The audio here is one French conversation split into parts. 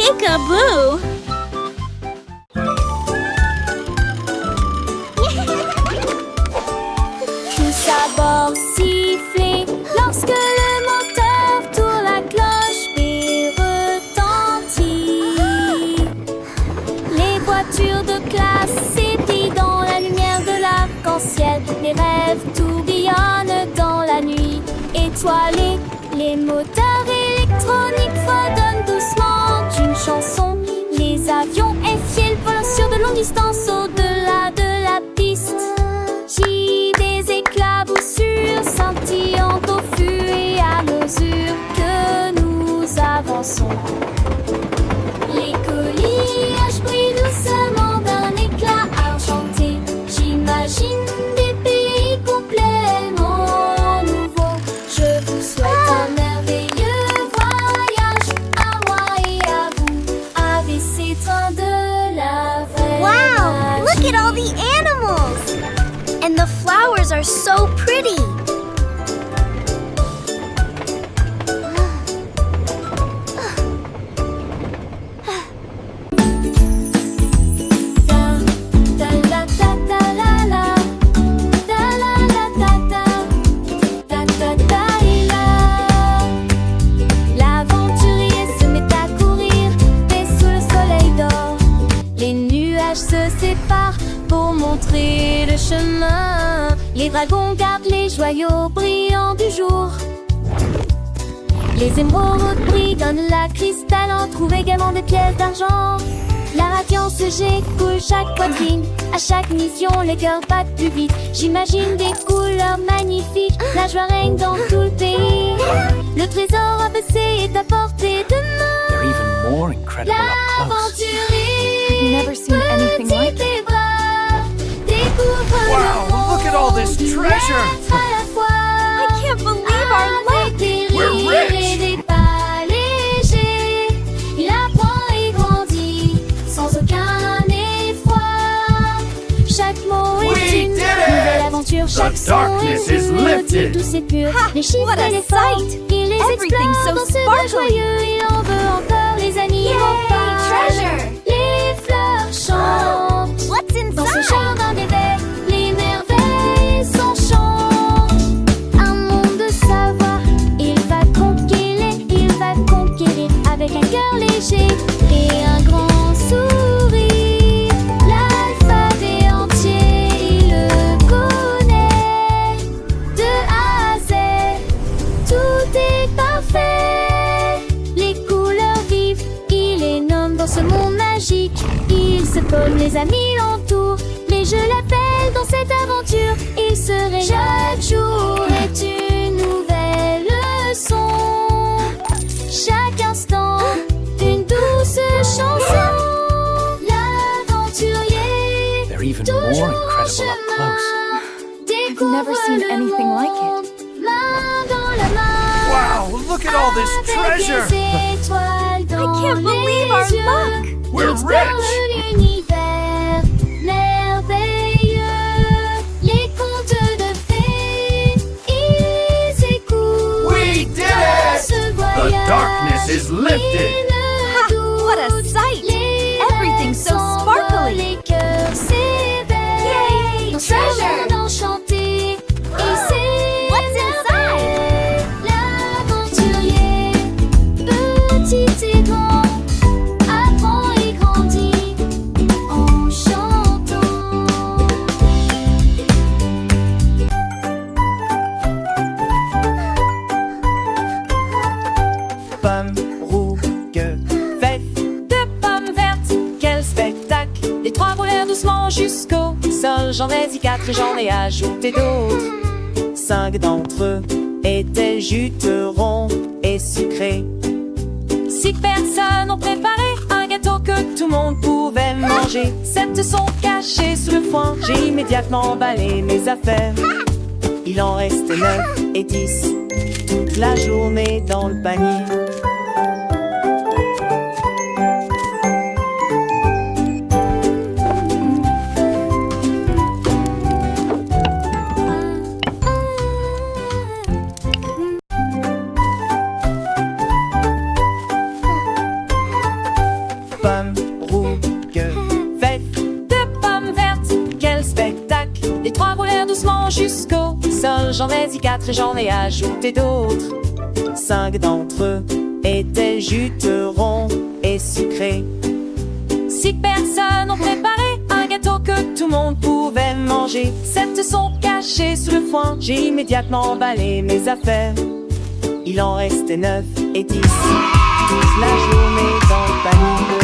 Peekaboo! Tous à bord siffler lorsque le moteur tourne, la cloche et retentit. Les voitures de classe s'ébrillent dans la lumière de l'arc-en-ciel. Les rêves tourbillonnent dans la nuit étoilée. Les moteurs électroniques fredonnent doucement d'une chanson. Les avions effilent volant sur de longues distances au-delà de la piste. J'ai des éclaboussures scintillant au fur et à mesure que nous avançons. Les coquillages brillent doucement d'un éclat argenté. J'imagine des pays complètement nouveaux. Je vous souhaite un merveilleux voyage à moi et à vous. ABC train de la vraie Wow! Look at all the animals! And the flowers are so pretty! L'aventurier se met à courir, et sous le soleil d'or. Les nuages se séparent pour montrer le chemin. Les dragons gardent les joyaux brillants du jour. Les émeraudes brillent dans la cristal, on trouve également des pièces d'argent. La radiance j'écoule chaque poitrine. À chaque mission, les cœurs battent plus vite. J'imagine des couleurs magnifiques. La joie règne dans tout le pays. Le trésor abaissé est à portée de main. They're even more incredible up close. L'aventurier, I've never seen anything like petit et brave, découvre le Wow, monde look at all this du treasure. être à la fois. I can't believe our luck! Avec des We're rires rich. et des pas légers, il apprend et grandit sans aucun effroi. Chaque mot We est une did it. nouvelle aventure, chaque son darkness est is une lifted. douce et pure. Ha, Les chiffres what a et les formes, sight. il les Everything's explore so dans ce sparkly. joyeux, il en veut encore. Les animaux Yay, parlent, treasure. les fleurs chantent. What's Dans ce inside? jardin d'éveil, les merveilles s'enchantent. Un monde de savoir, il va conquérir avec un cœur léger et un grand sourire. L'alphabet entier, il le connaît. De A à Z, tout est parfait. Les couleurs vives, il les nomme dans ce monde magique. Il se pomme, les amis l'entourent, mais je l'appelle dans cette aventure. Il se réveille. Chaque jour est une nouvelle leçon. Chaque instant, une douce chanson. L'aventurier, They're even toujours more en incredible up chemin, close. découvre never seen le anything like monde, main dans la main. Wow, look at all this treasure. I can't believe our luck. We're rich. L'univers merveilleux, les contes de fées, ils écoutent. We did it. Ce The voyage, darkness is lifted. Ha, what a sight! Everything's so sparkly. Les cœurs s'éveillent. Yay, Dans ce treasure. monde enchanté. Et c'est What's inside? l'aventurier, petit et grand, apprend et grandit en chantant. Pomme rouge, fève de pommes vertes, quel spectacle! Les trois volèrent doucement jusqu'au sol. J'en ai dit 4 et j'en ai ajouté d'autres. 5 d'entre eux étaient juteux, ronds et sucrés. 6 personnes ont préparé un gâteau que tout le monde pouvait manger. 7 sont cachés sous le foin. J'ai immédiatement emballé mes affaires. Il en restait 9 et 10 toute la journée dans le panier. seul j'en ai dit 4 et j'en ai ajouté d'autres. 5 d'entre eux étaient juteux, ronds et sucrés. 6 personnes ont préparé un gâteau que tout le monde pouvait manger. 7 sont cachés sous le foin. J'ai immédiatement emballé mes affaires. Il en restait 9 et 10. Toute la journée dans le panier.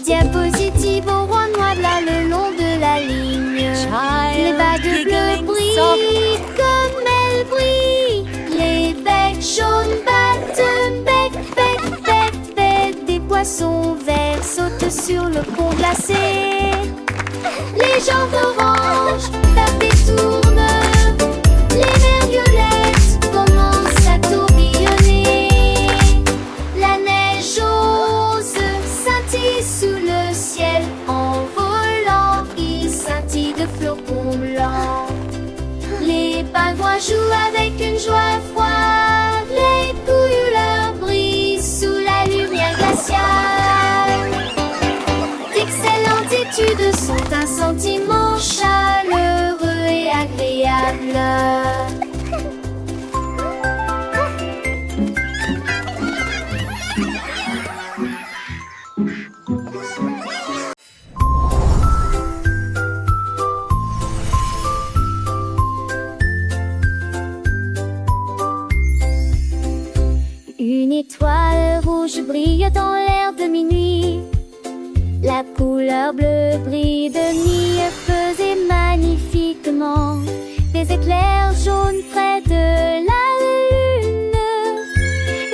Diapositive au roi noir là le long de la ligne. Les vagues bleues brillent comme elles brillent. Les becs jaunes battent bec, bec, bec, bec. Des poissons verts sautent sur le pont glacé. Les gens orange tapent et tournent. Les mers violettes commencent à tourbillonner. La neige rose scintille sous le ciel. En volant, il scintille de flocons blancs. Les pingouins jouent avec une joie froide. Les couillères brillent sous la lumière glaciale. D'excellentes études sont un sentiment chaleureux et agréable. Une étoile rouge brille dans l'air de minuit. La couleur bleue brille de mi-feu et magnifiquement. Des éclairs jaunes près de la lune.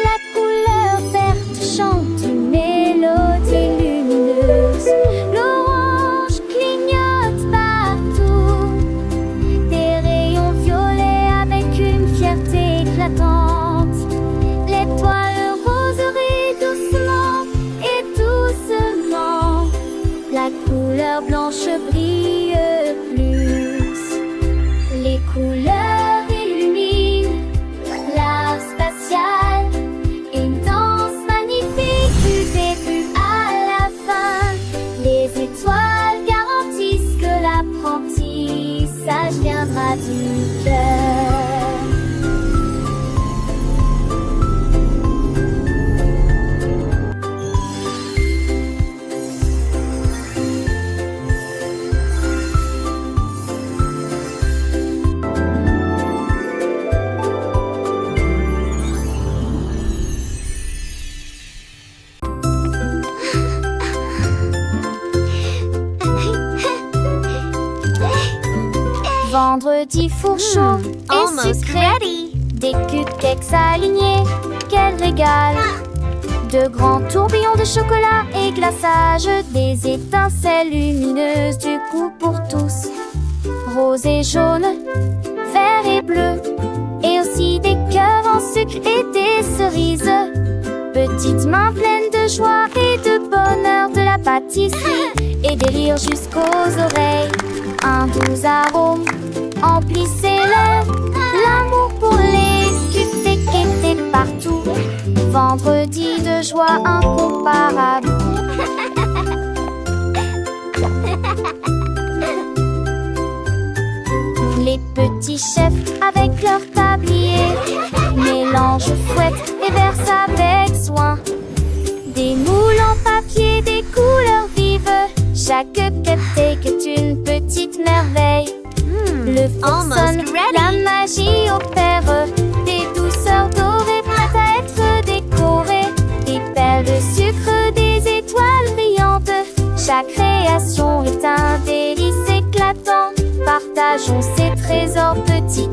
La couleur verte chante une mélodie lumineuse. L'orange clignote partout. Des rayons violets avec une fierté éclatante. L'étoile rose rit doucement et doucement. La couleur blanche brille plus. Les couleurs illuminent l'art spatial. Une danse magnifique du début à la fin. Les étoiles garantissent que l'apprentissage viendra du cœur. Vendredi four chaud et almost sucré. ready. Des cupcakes alignés, quel régal. De grands tourbillons de chocolat et glaçage. Des étincelles lumineuses, du goût pour tous. Rose et jaune, vert et bleu. Et aussi des cœurs en sucre et des cerises. Petites mains pleines de joie et de bonheur, de la pâtisserie et des rires jusqu'aux oreilles. Un doux arôme emplissez-le. L'amour pour les cupcakes était partout. Vendredi de joie incomparable. Les petits chefs avec leur tablier mélangent fouette et versent avec soin. Des moules en papier, des couleurs vives. Chaque cupcake est une petite merveille. Le four Almost sonne, ready. la magie opère. Des douceurs dorées prêtes à être décorées. Des perles de sucre, des étoiles brillantes. Chaque création est un délice éclatant. Partageons ces trésors petits